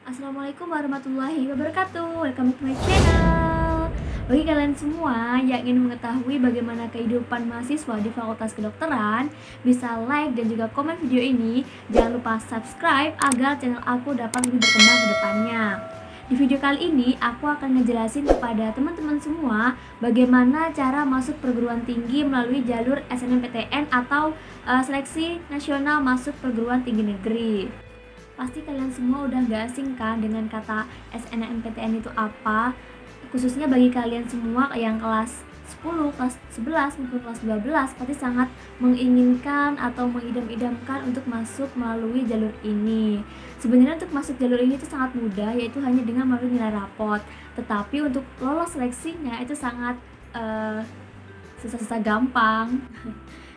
Assalamualaikum warahmatullahi wabarakatuh. Welcome to my channel. Bagi kalian semua yang ingin mengetahui bagaimana kehidupan mahasiswa di Fakultas Kedokteran, bisa like dan juga komen video ini. Jangan lupa subscribe agar channel aku dapat lebih berkembang ke depannya. Di video kali ini aku akan ngejelasin kepada teman-teman semua bagaimana cara masuk perguruan tinggi melalui jalur SNMPTN atau seleksi nasional masuk perguruan tinggi negeri. Pasti kalian semua udah gak asing kan dengan kata SNMPTN itu apa? Khususnya bagi kalian semua yang kelas 10, kelas 11, maupun kelas 12 pasti sangat menginginkan atau mengidam-idamkan untuk masuk melalui jalur ini. Sebenarnya untuk masuk jalur ini itu sangat mudah, yaitu hanya dengan melalui nilai rapot. Tetapi untuk lolos seleksinya itu sangat susah-susah gampang.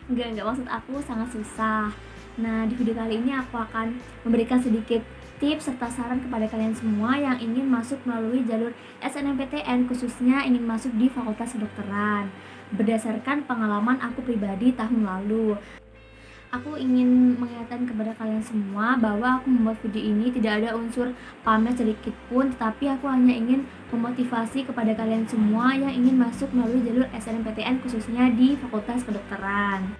Enggak maksud aku sangat susah. Nah, di video kali ini aku akan memberikan sedikit tips serta saran kepada kalian semua yang ingin masuk melalui jalur SNMPTN, khususnya ingin masuk di Fakultas Kedokteran. Berdasarkan pengalaman aku pribadi tahun lalu, aku ingin mengingatkan kepada kalian semua bahwa aku membuat video ini tidak ada unsur pamer sedikit pun, tetapi aku hanya ingin memotivasi kepada kalian semua yang ingin masuk melalui jalur SNMPTN, khususnya di Fakultas Kedokteran.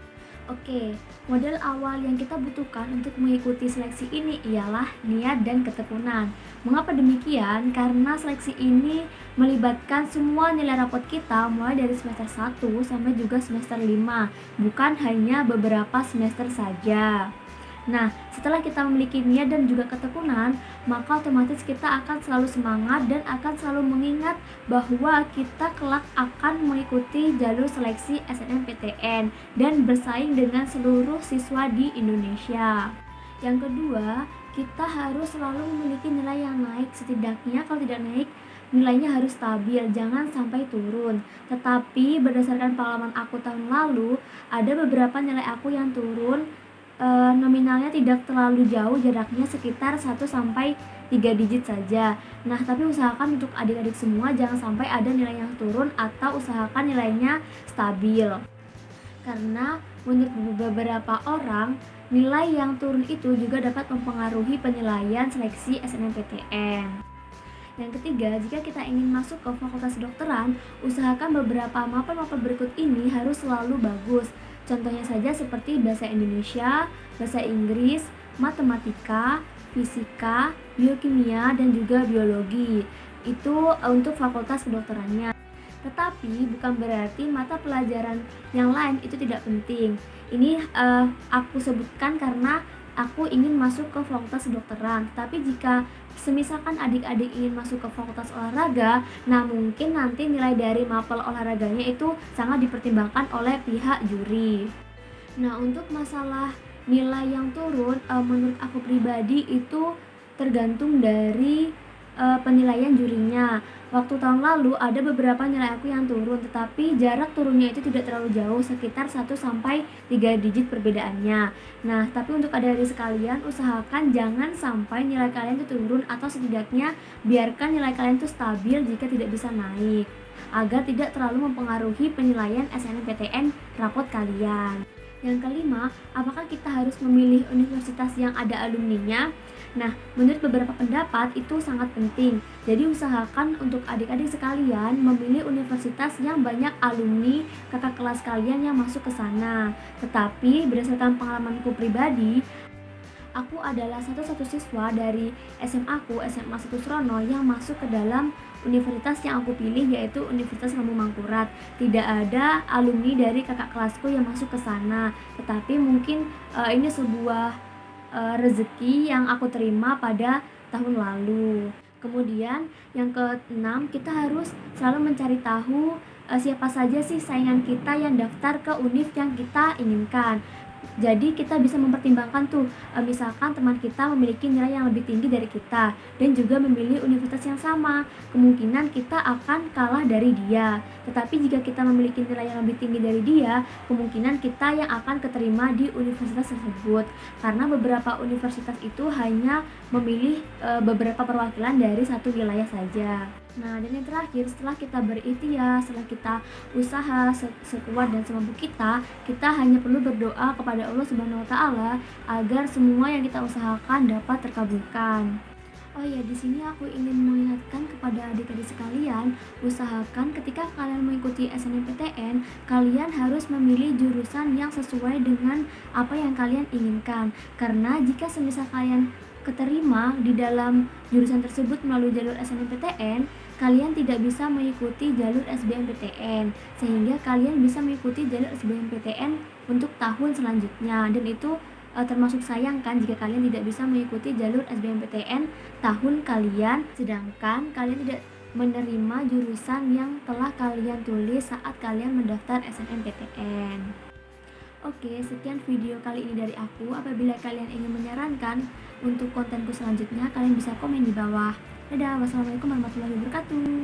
Oke, modal awal yang kita butuhkan untuk mengikuti seleksi ini ialah niat dan ketekunan. Mengapa demikian? Karena seleksi ini melibatkan semua nilai rapot kita mulai dari semester 1 sampai juga semester 5, bukan hanya beberapa semester saja. Nah, setelah kita memiliki niat dan juga ketekunan, maka otomatis kita akan selalu semangat dan akan selalu mengingat bahwa kita kelak akan mengikuti jalur seleksi SNMPTN dan bersaing dengan seluruh siswa di Indonesia. Yang kedua, kita harus selalu memiliki nilai yang naik, setidaknya kalau tidak naik, nilainya harus stabil, jangan sampai turun. Tetapi berdasarkan pengalaman aku tahun lalu, ada beberapa nilai aku yang turun. Nominalnya tidak terlalu jauh, jaraknya sekitar 1-3 digit saja. Nah, tapi usahakan untuk adik-adik semua jangan sampai ada nilai yang turun atau usahakan nilainya stabil. Karena menurut beberapa orang, nilai yang turun itu juga dapat mempengaruhi penilaian seleksi SNMPTN. Yang ketiga, jika kita ingin masuk ke Fakultas Kedokteran, usahakan beberapa mapel-mapel berikut ini harus selalu bagus. Contohnya saja seperti bahasa Indonesia, bahasa Inggris, matematika, fisika, biokimia, dan juga biologi. Itu untuk fakultas kedokterannya. Tetapi bukan berarti mata pelajaran yang lain itu tidak penting. Ini aku sebutkan karena aku ingin masuk ke fakultas kedokteran. Tapi jika semisalkan adik-adik ingin masuk ke fakultas olahraga, nah mungkin nanti nilai dari mapel olahraganya itu sangat dipertimbangkan oleh pihak juri. Nah, untuk masalah nilai yang turun, menurut aku pribadi itu tergantung dari penilaian jurinya. Waktu tahun lalu ada beberapa nilai aku yang turun, tetapi jarak turunnya itu tidak terlalu jauh, sekitar 1-3 digit perbedaannya. Nah, tapi untuk adik-adik sekalian, usahakan jangan sampai nilai kalian itu turun, atau setidaknya biarkan nilai kalian itu stabil jika tidak bisa naik, agar tidak terlalu mempengaruhi penilaian SNMPTN rapot kalian. Yang kelima, apakah kita harus memilih universitas yang ada alumninya? Nah, menurut beberapa pendapat itu sangat penting. Jadi usahakan untuk adik-adik sekalian memilih universitas yang banyak alumni kakak kelas kalian yang masuk ke sana. Tetapi berdasarkan pengalamanku pribadi, aku adalah satu-satu siswa dari SMA aku, SMA 1 Srono, yang masuk ke dalam universitas yang aku pilih, yaitu Universitas Lambung Mangkurat. Tidak ada alumni dari kakak kelasku yang masuk ke sana. Tetapi mungkin ini sebuah rezeki yang aku terima pada tahun lalu. Kemudian yang keenam, kita harus selalu mencari tahu siapa saja sih saingan kita yang daftar ke univ yang kita inginkan. Jadi kita bisa mempertimbangkan tuh, misalkan teman kita memiliki nilai yang lebih tinggi dari kita dan juga memilih universitas yang sama, kemungkinan kita akan kalah dari dia. Tetapi jika kita memiliki nilai yang lebih tinggi dari dia, kemungkinan kita yang akan keterima di universitas tersebut. Karena beberapa universitas itu hanya memilih beberapa perwakilan dari satu wilayah saja. Nah, dan yang terakhir, setelah kita berikhtiar, setelah kita usaha sekuat dan semampu kita hanya perlu berdoa kepada Allah Subhanahu wa taala agar semua yang kita usahakan dapat terkabulkan. Oh ya, di sini aku ingin mengingatkan kepada adik-adik sekalian, usahakan ketika kalian mengikuti SNMPTN, kalian harus memilih jurusan yang sesuai dengan apa yang kalian inginkan. Karena jika semisal kalian keterima di dalam jurusan tersebut melalui jalur SNMPTN, kalian tidak bisa mengikuti jalur SBMPTN, sehingga kalian bisa mengikuti jalur SBMPTN untuk tahun selanjutnya, dan itu termasuk sayang kan jika kalian tidak bisa mengikuti jalur SBMPTN tahun kalian, sedangkan kalian tidak menerima jurusan yang telah kalian tulis saat kalian mendaftar SNMPTN. Oke, sekian video kali ini dari aku. Apabila kalian ingin menyarankan untuk kontenku selanjutnya, kalian bisa komen di bawah. Dadah, wassalamualaikum warahmatullahi wabarakatuh.